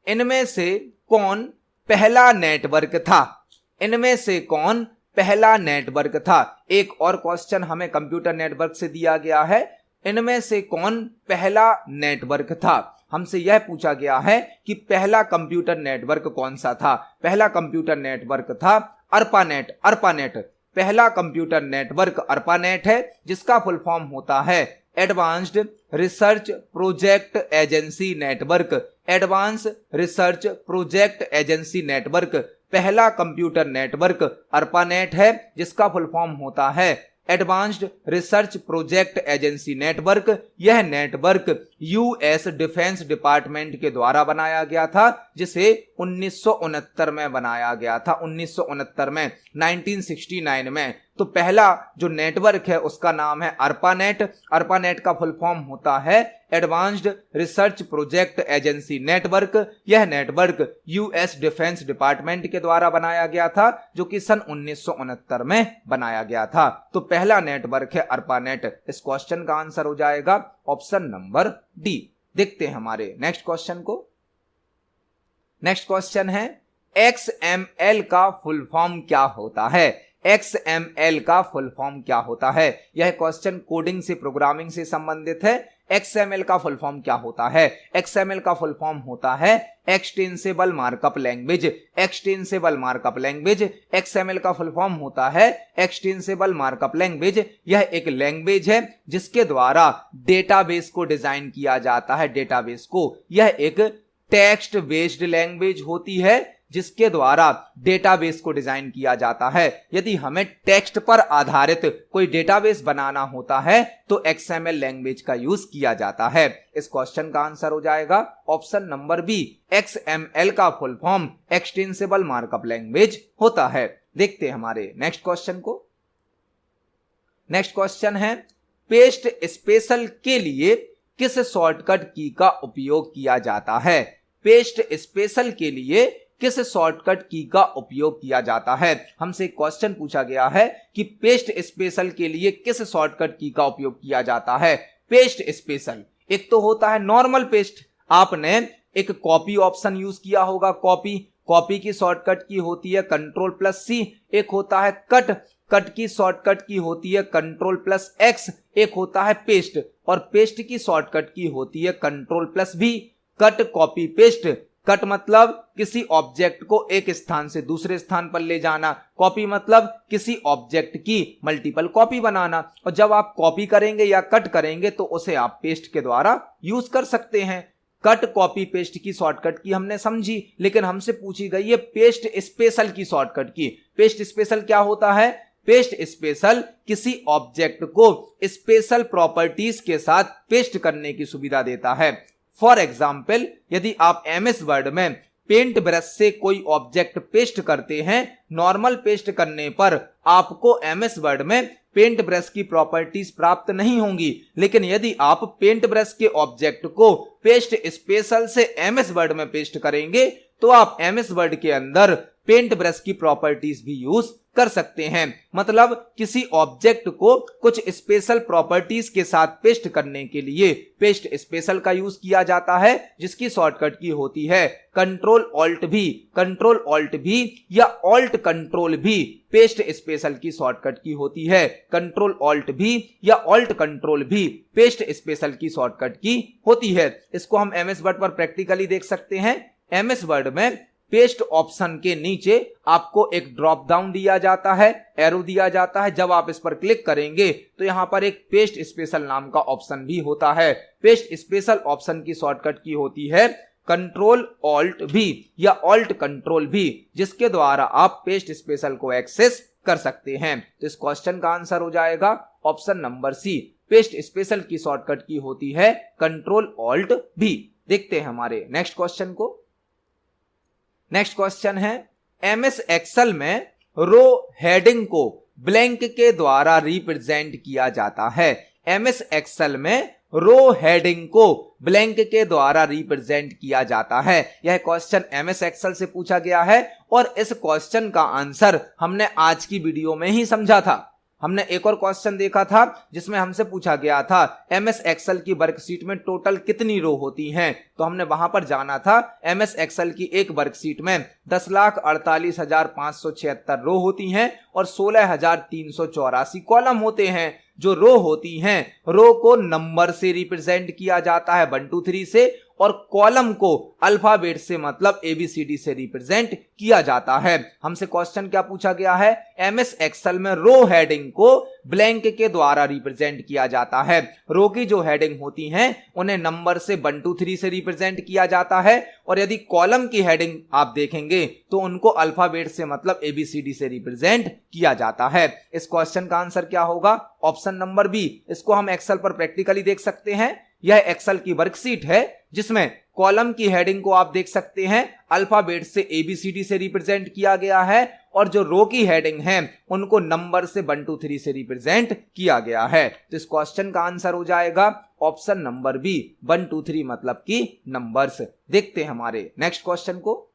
इनमें से कौन पहला नेटवर्क था? इनमें से कौन पहला नेटवर्क था? एक और क्वेश्चन हमें कंप्यूटर नेटवर्क से दिया गया है, इनमें से कौन पहला नेटवर्क था? हमसे यह पूछा गया है कि पहला कंप्यूटर नेटवर्क कौन सा था। पहला कंप्यूटर नेटवर्क था अर्पानेट। अर्पानेट पहला कंप्यूटर नेटवर्क अर्पानेट है, जिसका फुल फॉर्म होता है advanced research project agency network. Advance research project agency network पहला कंप्यूटर नेटवर्क अर्पानेट है, जिसका फुल फॉर्म होता है advanced research project agency network. यह नेटवर्क यूएस डिफेंस डिपार्टमेंट के द्वारा बनाया गया था, जिसे 1969 में बनाया गया था। 1969 में, 1969 में। तो पहला जो नेटवर्क है उसका नाम है अर्पानेट। अर्पानेट का फुल फॉर्म होता है advanced research project agency network. यह नेटवर्क यूएस डिफेंस डिपार्टमेंट के द्वारा बनाया गया था, जो कि सन 1969 में बनाया गया था। तो पहला नेटवर्क है अर्पानेट। इस क्वेश्चन का आंसर हो जाएगा ऑप्शन नंबर डी। देखते हैं हमारे नेक्स्ट क्वेश्चन को। नेक्स्ट क्वेश्चन है, XML का फुल फॉर्म क्या होता है? XML का फुल फॉर्म क्या होता है? यह क्वेश्चन कोडिंग से, प्रोग्रामिंग से संबंधित है। XML का फुल फॉर्म क्या होता है? XML का फुल फॉर्म होता है extensible markup language. Extensible markup language. XML का फुल फॉर्म होता है एक्सटेंसिबल मार्कअप लैंग्वेज। यह एक लैंग्वेज है जिसके द्वारा डेटाबेस को डिजाइन किया जाता है। डेटाबेस को, यह एक टेक्स्ट बेस्ड लैंग्वेज होती है जिसके द्वारा डेटाबेस को डिजाइन किया जाता है। यदि हमें टेक्स्ट पर आधारित कोई डेटाबेस बनाना होता है तो XML लैंग्वेज का यूज किया जाता है। इस क्वेश्चन का आंसर हो जाएगा ऑप्शन नंबर बी। XML का full form extensible markup language होता है। देखते हैं हमारे नेक्स्ट क्वेश्चन को। नेक्स्ट क्वेश्चन है, पेस्ट स्पेशल के लिए किस शॉर्टकट की का उपयोग किया जाता है? पेस्ट स्पेशल के लिए किस शॉर्टकट की का उपयोग किया जाता है? हमसे क्वेश्चन पूछा गया है कि पेस्ट स्पेशल के लिए किस शॉर्टकट की का उपयोग किया जाता है। पेस्ट स्पेशल, एक तो होता है नॉर्मल पेस्ट। आपने एक कॉपी ऑप्शन यूज किया होगा। कॉपी की शॉर्टकट की होती है Ctrl+C। एक होता है कट की शॉर्टकट की होती है Ctrl+X। एक होता है पेस्ट, और पेस्ट की शॉर्टकट की होती है Ctrl+V। Cut, copy, paste. Cut मतलब किसी ऑब्जेक्ट को एक स्थान से दूसरे स्थान पर ले जाना। कॉपी मतलब किसी ऑब्जेक्ट की मल्टीपल कॉपी बनाना। और जब आप कॉपी करेंगे या कट करेंगे तो उसे आप पेस्ट के द्वारा यूज कर सकते हैं। कट, कॉपी, पेस्ट की शॉर्टकट की हमने समझी, लेकिन हमसे पूछी गई है पेस्ट स्पेशल की शॉर्टकट की। पेस्ट स्पेशल क्या होता है? पेस्ट स्पेशल किसी ऑब्जेक्ट को स्पेशल प्रॉपर्टीज के साथ पेस्ट करने की सुविधा देता है। फॉर एग्जाम्पल, यदि आप MS वर्ड में पेंट ब्रश से कोई ऑब्जेक्ट पेस्ट करते हैं, नॉर्मल पेस्ट करने पर आपको MS वर्ड में पेंट ब्रश की प्रॉपर्टीज प्राप्त नहीं होंगी। लेकिन यदि आप पेंट ब्रश के ऑब्जेक्ट को पेस्ट स्पेशल से MS वर्ड में पेस्ट करेंगे तो आप MS वर्ड के अंदर पेंट ब्रश की प्रॉपर्टीज भी यूज कर सकते हैं। मतलब किसी ऑब्जेक्ट को कुछ स्पेशल प्रॉपर्टीज के साथ पेस्ट करने के लिए पेस्ट स्पेशल का यूज किया जाता है, जिसकी शॉर्टकट की होती है कंट्रोल ऑल्ट भी। कंट्रोल ऑल्ट भी या ऑल्ट कंट्रोल भी पेस्ट स्पेशल की शॉर्टकट की होती है। कंट्रोल ऑल्ट भी या ऑल्ट कंट्रोल भी पेस्ट स्पेशल की शॉर्टकट की होती है। इसको हम एमएस वर्ड पर प्रैक्टिकली देख सकते हैं। एमएस वर्ड में पेस्ट ऑप्शन के नीचे आपको एक ड्रॉप डाउन दिया जाता है, एरो दिया जाता है। जब आप इस पर क्लिक करेंगे तो यहां पर एक पेस्ट स्पेशल नाम का ऑप्शन भी होता है। पेस्ट स्पेशल ऑप्शन की शॉर्टकट की होती है कंट्रोल ऑल्ट भी या ऑल्ट कंट्रोल भी, जिसके द्वारा आप पेस्ट स्पेशल को एक्सेस कर सकते हैं। तो इस क्वेश्चन का आंसर हो जाएगा option number C. Paste special की शॉर्टकट की होती है कंट्रोल ऑल्ट भी। देखते हैं हमारे नेक्स्ट क्वेश्चन को। नेक्स्ट क्वेश्चन है एमएस एक्सेल में रो हेडिंग को ब्लैंक के द्वारा रिप्रेजेंट किया जाता है। एमएस एक्सेल में रो हेडिंग को ब्लैंक के द्वारा रिप्रेजेंट किया जाता है। यह क्वेश्चन एमएस एक्सेल से पूछा गया है और इस क्वेश्चन का आंसर हमने आज की वीडियो में ही समझा था। हमने एक और क्वेश्चन देखा था जिसमें हमसे पूछा गया था एमएस एक्सेल की वर्कशीट में टोटल कितनी रो होती हैं, तो हमने वहां पर जाना था एमएस एक्सेल की एक वर्कशीट में 10,48,576 रो होती हैं और 16,384 कॉलम होते हैं। जो रो होती हैं, रो को नंबर से रिप्रेजेंट किया जाता है 1 2 3 से, और कॉलम को अल्फाबेट से मतलब ABCD से रिप्रेजेंट किया जाता है। हमसे क्वेश्चन क्या पूछा गया है, एमएस एक्सेल में रो हेडिंग को ब्लैंक के द्वारा रिप्रेजेंट किया जाता है। रो की जो हेडिंग होती हैं उन्हें नंबर से 1 2 3 से रिप्रेजेंट किया जाता है, और यदि कॉलम की हेडिंग आप देखेंगे तो उनको अल्फाबेट से मतलब ABCD से रिप्रेजेंट किया जाता है। इस क्वेश्चन का आंसर क्या होगा, ऑप्शन नंबर बी। इसको हम एक्सेल पर प्रैक्टिकली देख सकते हैं। यह एक्सेल की वर्कशीट है जिसमें कॉलम की हेडिंग को आप देख सकते हैं अल्फाबेट से ABCD से रिप्रेजेंट किया गया है, और जो रो की हेडिंग है उनको नंबर से 1 2 3 से रिप्रेजेंट किया गया है। तो इस क्वेश्चन का आंसर हो जाएगा ऑप्शन नंबर बी, 1 2 3 मतलब की नंबर्स। देखते हैं हमारे नेक्स्ट क्वेश्चन को।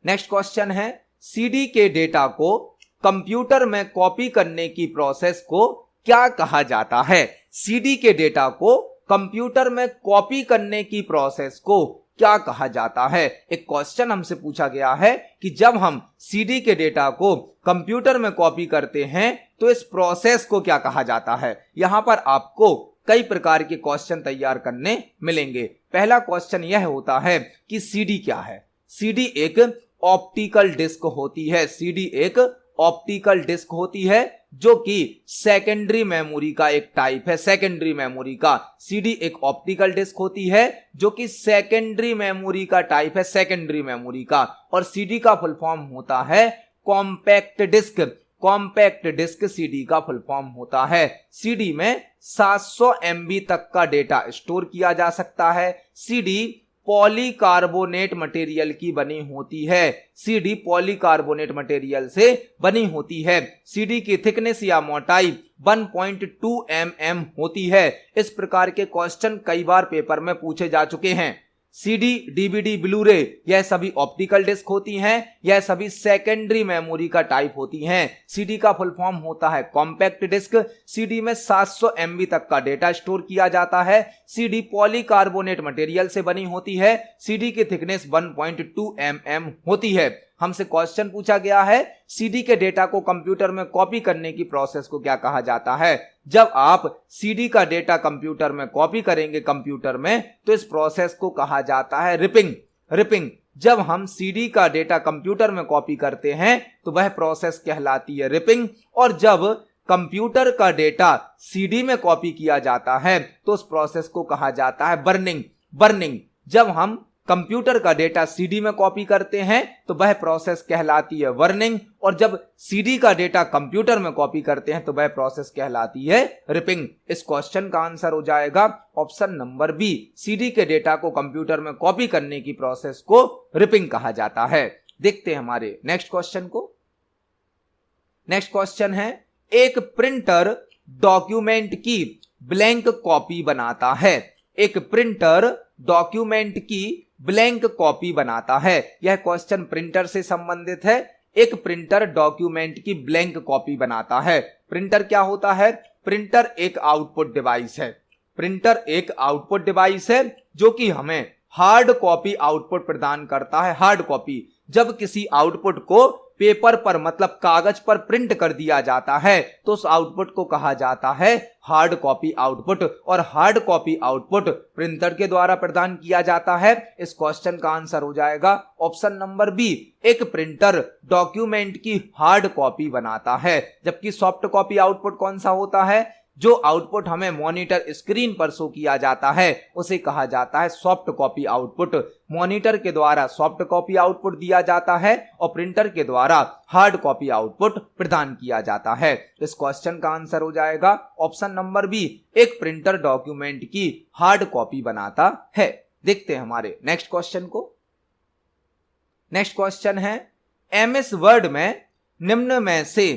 नेक्स्ट क्वेश्चन है CD के डेटा को कंप्यूटर में कॉपी करने की प्रोसेस को क्या कहा जाता है। CD के डेटा को कंप्यूटर में कॉपी करने की प्रोसेस को क्या कहा जाता है। एक क्वेश्चन हमसे पूछा गया है कि जब हम CD के डेटा को कंप्यूटर में कॉपी करते हैं तो इस प्रोसेस को क्या कहा जाता है। यहां पर आपको कई प्रकार के क्वेश्चन तैयार करने मिलेंगे। पहला क्वेश्चन यह होता है कि CD क्या है। CD एक ऑप्टिकल डिस्क होती है। CD एक ऑप्टिकल डिस्क होती है जो कि सेकेंडरी मेमोरी का एक टाइप है। सेकेंडरी मेमोरी का CD एक ऑप्टिकल डिस्क होती है जो कि सेकेंडरी मेमोरी का टाइप है, सेकेंडरी मेमोरी का। और CD का फुल फॉर्म होता है compact disc. Compact disc CD का फुल फॉर्म होता है। CD में 700 MB तक का डेटा स्टोर किया जा सकता है। CD पॉलीकार्बोनेट मटेरियल की बनी होती है। CD पॉलीकार्बोनेट मटेरियल से बनी होती है। CD की थिकनेस या मोटाई 1.2 mm होती है। इस प्रकार के क्वेश्चन कई बार पेपर में पूछे जा चुके हैं। CD, DVD, ब्लूरे यह सभी ऑप्टिकल डिस्क होती हैं, यह सभी सेकेंडरी मेमोरी का टाइप होती हैं। CD का फुल फॉर्म होता है कॉम्पैक्ट डिस्क। CD में 700 MB तक का डेटा स्टोर किया जाता है। CD पॉलीकार्बोनेट मटेरियल से बनी होती है। CD की थिकनेस 1.2 mm होती है। हमसे क्वेश्चन पूछा गया है CD के डेटा को कंप्यूटर में कॉपी करने की प्रोसेस को क्या कहा जाता है। जब आप CD का डेटा कंप्यूटर में कॉपी करेंगे कंप्यूटर में तो इस प्रोसेस को कहा जाता है रिपिंग। रिपिंग जब हम CD का डेटा कंप्यूटर में कॉपी करते हैं तो वह प्रोसेस कहलाती है रिपिंग, और जब कंप्यूटर का डेटा CD में कॉपी किया जाता है तो उस प्रोसेस को कहा जाता है बर्निंग। बर्निंग जब हम कंप्यूटर का डेटा CD में कॉपी करते हैं तो वह प्रोसेस कहलाती है बर्निंग, और जब CD का डेटा कंप्यूटर में कॉपी करते हैं तो वह प्रोसेस कहलाती है रिपिंग। इस क्वेश्चन का आंसर हो जाएगा ऑप्शन नंबर बी। CD के डेटा को कंप्यूटर में कॉपी करने की प्रोसेस को रिपिंग कहा जाता है। देखते हैं हमारे नेक्स्ट क्वेश्चन को। नेक्स्ट क्वेश्चन है एक प्रिंटर डॉक्यूमेंट की ब्लैंक कॉपी बनाता है। एक प्रिंटर डॉक्यूमेंट की ब्लैंक कॉपी बनाता है। यह क्वेश्चन प्रिंटर से संबंधित है। एक प्रिंटर डॉक्यूमेंट की ब्लैंक कॉपी बनाता है। प्रिंटर क्या होता है? प्रिंटर एक आउटपुट डिवाइस है। प्रिंटर एक आउटपुट डिवाइस है जो कि हमें हार्ड कॉपी आउटपुट प्रदान करता है। हार्ड कॉपी, जब किसी आउटपुट को पेपर पर मतलब कागज पर प्रिंट कर दिया जाता है तो उस आउटपुट को कहा जाता है हार्ड कॉपी आउटपुट, और हार्ड कॉपी आउटपुट प्रिंटर के द्वारा प्रदान किया जाता है। इस क्वेश्चन का आंसर हो जाएगा ऑप्शन नंबर बी, एक प्रिंटर डॉक्यूमेंट की हार्ड कॉपी बनाता है। जबकि सॉफ्ट कॉपी आउटपुट कौन सा होता है? जो आउटपुट हमें मॉनिटर स्क्रीन पर शो किया जाता है उसे कहा जाता है सॉफ्ट कॉपी आउटपुट। मॉनिटर के द्वारा सॉफ्ट कॉपी आउटपुट दिया जाता है और प्रिंटर के द्वारा हार्ड कॉपी आउटपुट प्रदान किया जाता है। इस क्वेश्चन का आंसर हो जाएगा ऑप्शन नंबर बी, एक प्रिंटर डॉक्यूमेंट की हार्ड कॉपी बनाता है। देखते हैं हमारे नेक्स्ट क्वेश्चन को। नेक्स्ट क्वेश्चन है, एमएस वर्ड में निम्न में से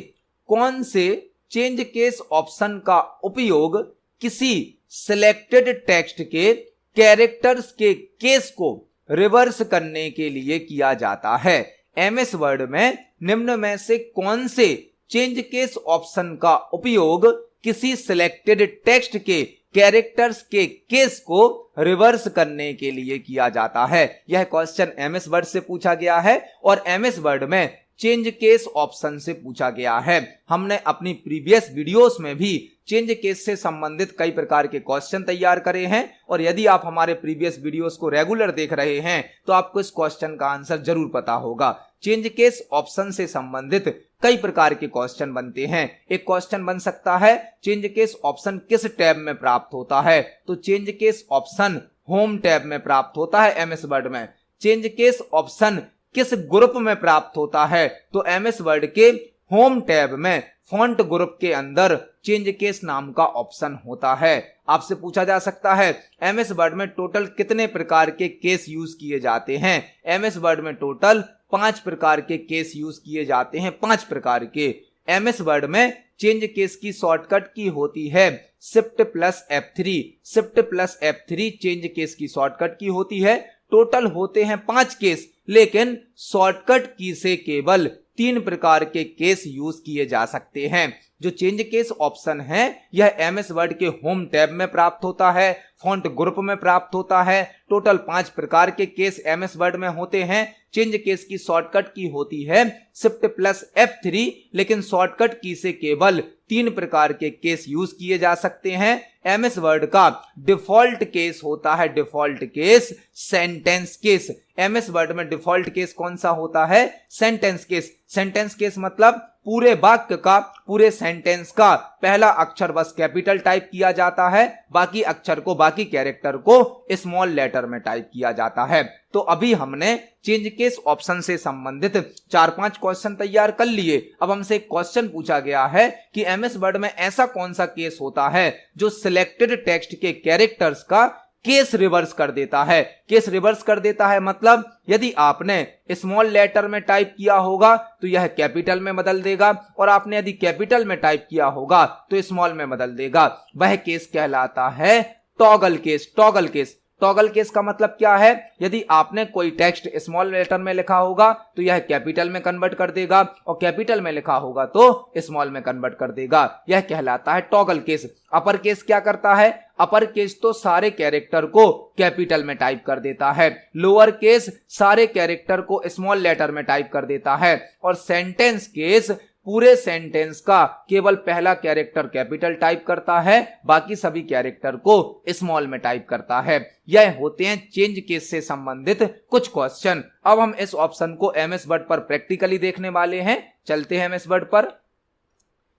कौन से चेंज केस ऑप्शन का उपयोग किसी सिलेक्टेड टेक्स्ट के कैरेक्टर्स के केस को रिवर्स करने के लिए किया जाता है? एमएस वर्ड में निम्न में से कौन से चेंज केस ऑप्शन का उपयोग किसी सिलेक्टेड टेक्स्ट के कैरेक्टर्स के केस को रिवर्स करने के लिए किया जाता है? यह क्वेश्चन एमएस वर्ड से पूछा गया है और एमएस वर्ड में चेंज केस ऑप्शन से पूछा गया है। हमने अपनी प्रीवियस वीडियोस में भी चेंज केस से संबंधित कई प्रकार के क्वेश्चन तैयार करे हैं और यदि आप हमारे प्रीवियस वीडियोस को रेगुलर देख रहे हैं तो आपको इस क्वेश्चन का आंसर जरूर पता होगा। चेंज केस ऑप्शन से संबंधित कई प्रकार के क्वेश्चन बनते हैं। एक क्वेश्चन बन सकता है चेंज केस ऑप्शन किस टैब में प्राप्त होता है? तो change case option home tab में प्राप्त होता है एमएस वर्ड में। चेंज केस ऑप्शन किस ग्रुप में प्राप्त होता है? तो एमएस वर्ड के होम टैब में फॉन्ट ग्रुप के अंदर चेंज केस नाम का ऑप्शन होता है। आपसे पूछा जा सकता है एमएस वर्ड में टोटल कितने प्रकार के केस यूज किए जाते हैं? एमएस वर्ड में टोटल 5 प्रकार के केस यूज किए जाते हैं। 5 प्रकार के। एमएस वर्ड में चेंज केस की शॉर्टकट की होती है shift plus F3। Shift plus F3 change case की शॉर्टकट की होती है। टोटल होते हैं 5 केस, लेकिन शॉर्टकट की से केवल 3 प्रकार के केस यूज किए जा सकते हैं। जो चेंज केस ऑप्शन है यह एमएस वर्ड के होम टैब में प्राप्त होता है, फॉन्ट ग्रुप में प्राप्त होता है। टोटल 5 प्रकार के केस एमएस वर्ड में होते हैं। चेंज केस की शॉर्टकट की होती है शिफ्ट प्लस F3, लेकिन शॉर्टकट की से केवल 3 प्रकार के केस यूज किए जा सकते हैं। एमएस वर्ड का डिफॉल्ट केस होता है default case sentence case. MS word में डिफॉल्ट केस कौन सा होता है? Sentence case. सेंटेंस केस मतलब पूरे वाक्य का, पूरे सेंटेंस का पहला अक्षर बस कैपिटल टाइप किया जाता है, बाकी अक्षर को, बाकी कैरेक्टर को स्मॉल लेटर में टाइप किया जाता है। तो अभी हमने चेंज केस ऑप्शन से संबंधित 4-5 क्वेश्चन तैयार कर लिए। अब हमसे एक क्वेश्चन पूछा गया है कि एमएस वर्ड में ऐसा कौन सा केस होता है जो सिलेक्टेड टेक्स्ट के कैरेक्टर्स का केस रिवर्स कर देता है? केस रिवर्स कर देता है मतलब यदि आपने स्मॉल लेटर में टाइप किया होगा तो यह कैपिटल में बदल देगा, और आपने यदि कैपिटल में टाइप किया होगा तो स्मॉल में बदल देगा। वह केस कहलाता है toggle case. Toggle case. Toggle case का मतलब क्या है? यदि आपने कोई टेक्स्ट स्मॉल लेटर में लिखा होगा तो यह कैपिटल में कन्वर्ट कर देगा, और कैपिटल में लिखा होगा तो स्मॉल में कन्वर्ट कर देगा। यह कहलाता है टॉगल केस। अपर केस क्या करता है? अपर केस तो सारे कैरेक्टर को कैपिटल में टाइप कर देता है। लोअर केस सारे कैरेक्टर को स्मॉल लेटर में टाइप कर देता है, और सेंटेंस केस पूरे सेंटेंस का केवल पहला कैरेक्टर कैपिटल टाइप करता है, बाकी सभी कैरेक्टर को स्मॉल में टाइप करता है। यह होते हैं चेंज केस से संबंधित कुछ क्वेश्चन। अब हम इस ऑप्शन को एमएस वर्ड पर प्रैक्टिकली देखने वाले हैं। चलते हैं एमएस वर्ड पर।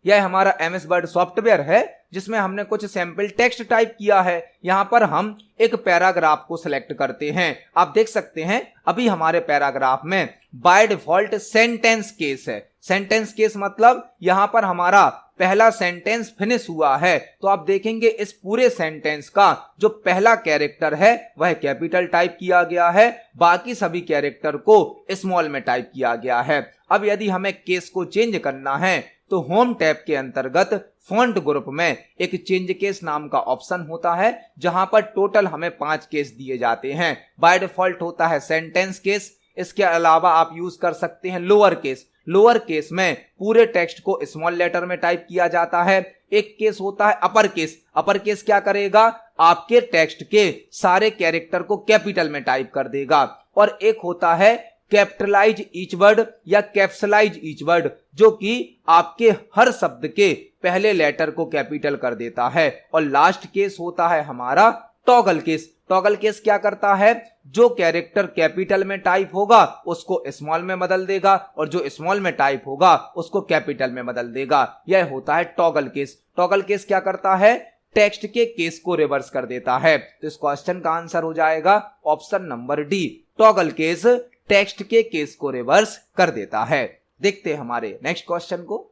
यह हमारा एमएस वर्ड सॉफ्टवेयर है जिसमें हमने कुछ सैंपल टेक्स्ट टाइप किया है। यहां पर हम एक पैराग्राफ को सिलेक्ट करते हैं। आप देख सकते हैं अभी हमारे पैराग्राफ में बाय डिफॉल्ट सेंटेंस केस है। सेंटेंस केस मतलब यहां पर हमारा पहला सेंटेंस फिनिश हुआ है, तो आप देखेंगे इस पूरे सेंटेंस का जो पहला कैरेक्टर है वह कैपिटल टाइप किया गया है, बाकी सभी कैरेक्टर को स्मॉल में टाइप किया गया है। अब यदि हमें केस को चेंज करना है तो होम टैब के अंतर्गत फॉन्ट ग्रुप में एक चेंज केस नाम का ऑप्शन होता है, जहां पर टोटल हमें 5 केस दिए जाते हैं। बाय डिफॉल्ट होता है सेंटेंस केस। इसके अलावा आप यूज कर सकते हैं लोअर केस। लोअर केस में पूरे टेक्स्ट को स्मॉल लेटर में टाइप किया जाता है। एक केस होता है अपर केस। अपर केस क्या करेगा, आपके टेक्स्ट के सारे कैरेक्टर को कैपिटल में टाइप कर देगा। और एक होता है कैपिटलाइज ईच वर्ड या कैप्सलाइज ईच वर्ड, जो कि आपके हर शब्द के पहले लेटर को कैपिटल कर देता है। और लास्ट केस होता है हमारा टॉगल केस। टॉगल केस क्या करता है, जो कैरेक्टर कैपिटल में टाइप होगा उसको स्मॉल में बदल देगा और जो स्मॉल में टाइप होगा उसको कैपिटल में बदल देगा। यह होता है टॉगल केस। टॉगल केस क्या करता है, टेक्स्ट के केस को रिवर्स कर देता है। तो इस क्वेश्चन का आंसर हो जाएगा option number D, toggle case text के केस को रिवर्स कर देता है। देखते हैं हमारे नेक्स्ट क्वेश्चन को।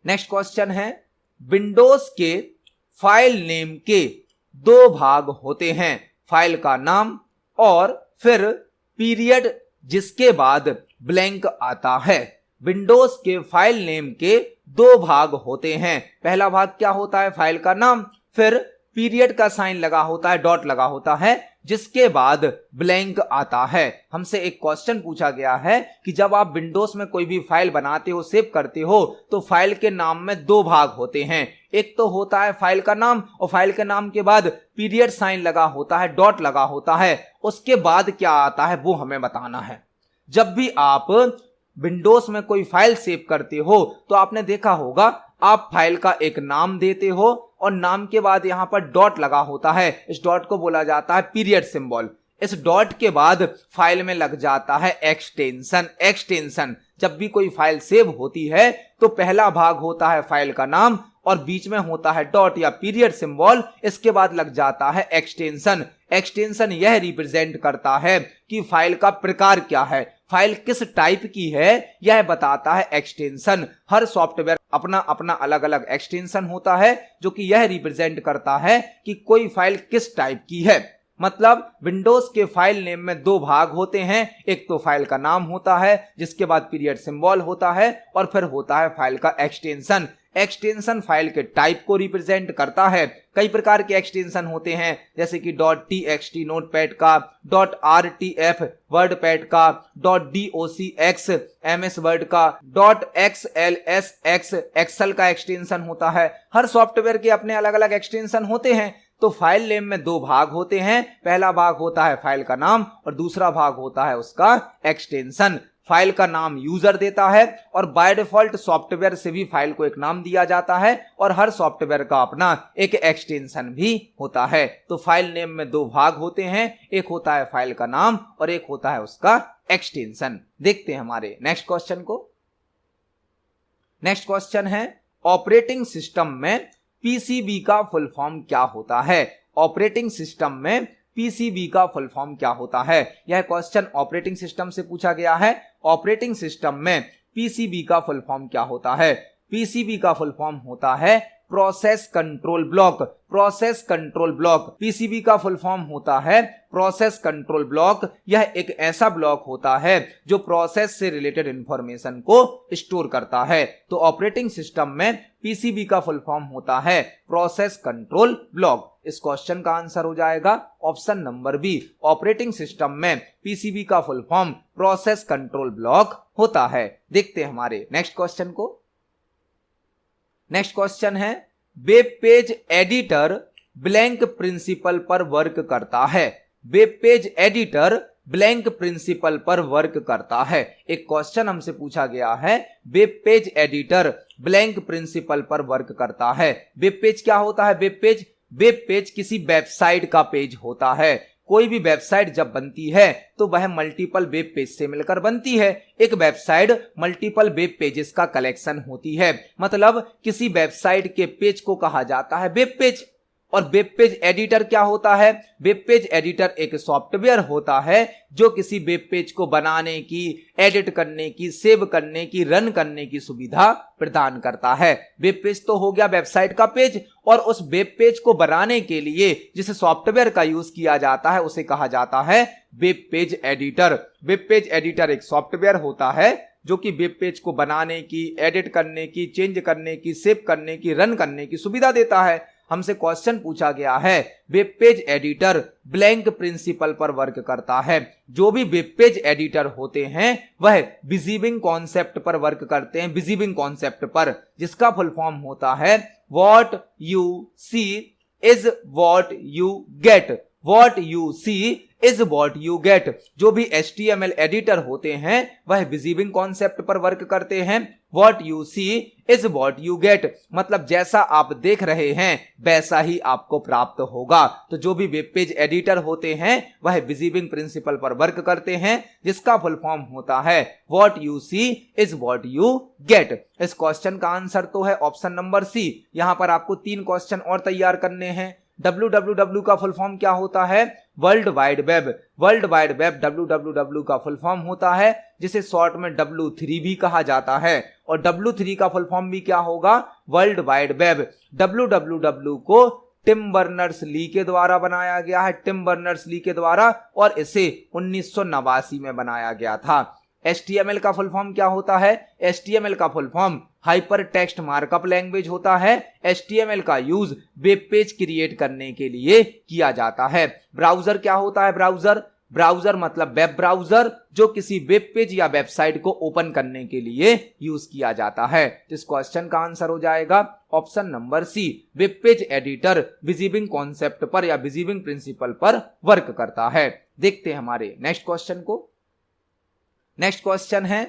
नेक्स्ट क्वेश्चन है, विंडोज के फाइल नेम के दो भाग होते हैं, फाइल का नाम और फिर पीरियड जिसके बाद ब्लैंक आता है। विंडोज के फाइल नेम के दो भाग होते हैं। पहला भाग क्या होता है, फाइल का नाम, फिर पीरियड का साइन लगा होता है, डॉट लगा होता है, जिसके बाद ब्लैंक आता है। हमसे एक क्वेश्चन पूछा गया है कि जब आप विंडोज में कोई भी फाइल बनाते हो, सेव करते हो, तो फाइल के नाम में दो भाग होते हैं। एक तो होता है फाइल का नाम और फाइल के नाम के बाद पीरियड साइन लगा होता है, डॉट लगा होता है। उसके बाद क्या आता है वो हमें बताना है। जब भी आप विंडोज में कोई फाइल सेव करते हो तो आपने देखा होगा, आप फाइल का एक नाम देते हो और नाम के बाद यहां पर डॉट लगा होता है। इस डॉट को बोला जाता है पीरियड सिंबल। इस डॉट के बाद फाइल में लग जाता है एक्सटेंशन। एक्सटेंशन जब भी कोई फाइल सेव होती है तो पहला भाग होता है फाइल का नाम और बीच में होता है डॉट या पीरियड सिंबल, इसके बाद लग जाता है एक्सटेंशन। एक्सटेंशन यह रिप्रेजेंट करता है कि फाइल का प्रकार क्या है, फाइल किस टाइप की है, यह बताता है एक्सटेंशन। हर सॉफ्टवेयर अपना अपना अलग अलग एक्सटेंशन होता है जो कि यह रिप्रेजेंट करता है कि कोई फाइल किस टाइप की है। मतलब विंडोज के फाइल नेम में दो भाग होते हैं, एक तो फाइल का नाम होता है जिसके बाद पीरियड सिंबल होता है और फिर होता है फाइल का एक्सटेंशन। एक्सटेंशन फाइल के टाइप को रिप्रेजेंट करता है। कई प्रकार के एक्सटेंशन होते हैं जैसे कि .txt नोटपैड का, .rtf वर्डपैड का, .docx MS वर्ड का, .xlsx एक्सेल का एक्सटेंशन होता है। हर सॉफ्टवेयर के अपने अलग अलग एक्सटेंशन होते हैं। तो फाइल नेम में दो भाग होते हैं, पहला भाग होता है फाइल का नाम और दूसरा भाग होता है उसका एक्सटेंशन। फाइल का नाम यूजर देता है और बाय डिफॉल्ट सॉफ्टवेयर से भी फाइल को एक नाम दिया जाता है और हर सॉफ्टवेयर का अपना एक एक्सटेंशन भी होता है। तो फाइल नेम में दो भाग होते हैं, एक होता है फाइल का नाम और एक होता है उसका एक्सटेंशन। देखते हैं हमारे नेक्स्ट क्वेश्चन को। नेक्स्ट क्वेश्चन है, ऑपरेटिंग सिस्टम में पीसीबी का फुल फॉर्म क्या होता है। ऑपरेटिंग सिस्टम में पीसीबी का फुल फॉर्म क्या होता है। यह क्वेश्चन ऑपरेटिंग सिस्टम से पूछा गया है। ऑपरेटिंग सिस्टम में पीसीबी का फुल फॉर्म क्या होता है। पीसीबी का फुल फॉर्म होता है process control block. Process control block PCB का फुल फॉर्म होता है प्रोसेस कंट्रोल ब्लॉक। यह एक ऐसा ब्लॉक होता है जो प्रोसेस से रिलेटेड इंफॉर्मेशन को स्टोर करता है। तो ऑपरेटिंग सिस्टम में पीसीबी का फुल फॉर्म होता है प्रोसेस कंट्रोल ब्लॉक। इस क्वेश्चन का आंसर हो जाएगा option number B, operating system में पीसीबी का full form process control block होता है। देखते हैं हमारे नेक्स्ट क्वेश्चन को। नेक्स्ट क्वेश्चन है, web page editor blank principle पर वर्क करता है। Web page editor blank principle पर वर्क करता है। एक क्वेश्चन हमसे पूछा गया है, web page editor blank principle पर वर्क करता है। वेब पेज क्या होता है। वेब पेज किसी वेबसाइट का पेज होता है। कोई भी वेबसाइट जब बनती है तो वह मल्टीपल वेब पेज से मिलकर बनती है। एक वेबसाइट मल्टीपल वेब पेजेस का कलेक्शन होती है। मतलब किसी वेबसाइट के पेज को कहा जाता है वेब पेज। और वेब पेज एडिटर क्या होता है। वेब पेज एडिटर एक सॉफ्टवेयर होता है जो किसी वेब पेज को बनाने की, एडिट करने की, सेव करने की, रन करने की सुविधा प्रदान करता है। वेब पेज तो हो गया वेबसाइट का पेज, और उस वेब पेज को बनाने के लिए जिस सॉफ्टवेयर का यूज किया जाता है उसे कहा जाता है web page editor. Web page editor एक सॉफ्टवेयर होता है जो कि वेब पेज को बनाने की, एडिट करने की, चेंज करने की, सेव करने की, रन करने की सुविधा देता है। हमसे क्वेश्चन पूछा गया है web page editor blank principle पर वर्क करता है। जो भी वेब पेज एडिटर होते हैं वह बिजीविंग कॉन्सेप्ट पर वर्क करते हैं, बिजीविंग कॉन्सेप्ट पर, जिसका फुल फॉर्म होता है what you see is what you get. What you see is what you get. जो भी HTML एडिटर होते हैं वह बिजीविंग कॉन्सेप्ट पर वर्क करते हैं। What you see is what you get मतलब जैसा आप देख रहे हैं वैसा ही आपको प्राप्त होगा। तो जो भी वेब पेज एडिटर होते हैं वह बिजीविंग प्रिंसिपल पर वर्क करते हैं, जिसका फुल फॉर्म होता है what you see is what you get. इस क्वेश्चन का आंसर तो है ऑप्शन नंबर सी। यहां पर आपको 3 क्वेश्चन और तैयार करने हैं। www का फुल फॉर्म क्या होता है? World wide web. World wide web www का फुल फॉर्म होता है, जिसे शॉर्ट में W3 भी कहा जाता है। और W3 का फुल फॉर्म भी क्या होगा? World wide web. www को टिम बर्नर्स ली के द्वारा बनाया गया है, टिम बर्नर्स ली के द्वारा, और इसे 1989 में बनाया गया था। HTML का फुल फॉर्म क्या होता है? HTML का full form hyper text markup language होता है। HTML का यूज वेब पेज क्रिएट करने के लिए किया जाता है। ब्राउजर क्या होता है? ब्राउजर ब्राउजर मतलब वेब ब्राउजर, जो किसी वेब पेज या वेबसाइट को ओपन करने के लिए यूज किया जाता है। तो इस क्वेश्चन का आंसर हो जाएगा option number C. Web page editor बिजीविंग कॉन्सेप्ट पर या बिजीविंग प्रिंसिपल पर वर्क करता है। देखते हैं हमारे नेक्स्ट क्वेश्चन को। नेक्स्ट क्वेश्चन है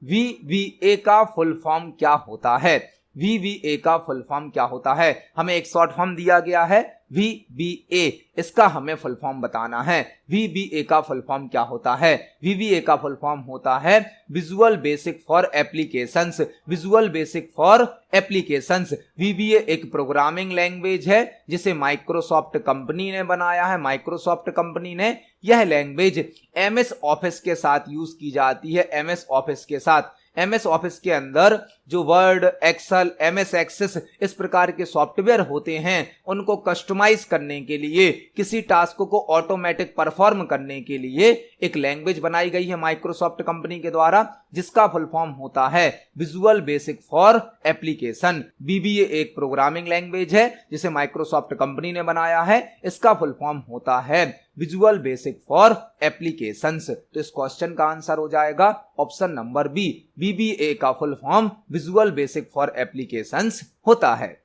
VBA का फुल फॉर्म क्या होता है? VBA का फुल फॉर्म क्या होता है? हमें एक शॉर्ट फॉर्म दिया गया है VBA, इसका हमें फुल फॉर्म बताना है। VBA का फुल फॉर्म क्या होता है? VBA का फुल फॉर्म होता है visual basic for applications. Visual basic for applications. VBA एक प्रोग्रामिंग लैंग्वेज है जिसे माइक्रोसॉफ्ट कंपनी ने बनाया है। माइक्रोसॉफ्ट कंपनी ने यह लैंग्वेज MS ऑफिस के साथ यूज की जाती है। MS ऑफिस के साथ, MS ऑफिस के अंदर जो वर्ड, एक्सेल, MS एक्सेस इस प्रकार के सॉफ्टवेयर होते हैं, उनको कस्टमाइज करने के लिए, किसी टास्क को ऑटोमेटिक परफॉर्म करने के लिए एक लैंग्वेज बनाई गई है माइक्रोसॉफ्ट कंपनी के द्वारा, जिसका फुल फॉर्म होता है visual basic for application. VBA एक प्रोग्रामिंग लैंग्वेज है जिसे माइक्रोसॉफ्ट कंपनी ने बनाया है। इसका फुल फॉर्म होता है विजुअल बेसिक फॉर एप्लीकेशंस। तो इस क्वेश्चन का आंसर हो जाएगा ऑप्शन नंबर बी। VBA का full form visual basic for applications होता है।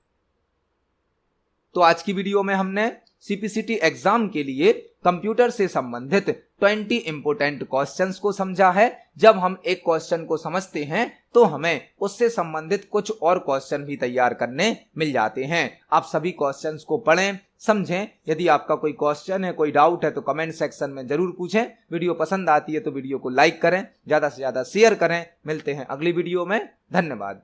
तो आज की वीडियो में हमने CPCT एग्जाम के लिए कंप्यूटर से संबंधित 20 इंपोर्टेंट क्वेश्चंस को समझा है। जब हम एक क्वेश्चन को समझते हैं तो हमें उससे संबंधित कुछ और क्वेश्चन भी तैयार करने मिल जाते हैं। आप सभी क्वेश्चंस को पढ़ें, समझें। यदि आपका कोई क्वेश्चन है, कोई डाउट है तो कमेंट सेक्शन में जरूर पूछें। वीडियो पसंद आती है तो वीडियो को लाइक करें, ज्यादा से ज्यादा शेयर करें। मिलते हैं अगली वीडियो में। धन्यवाद।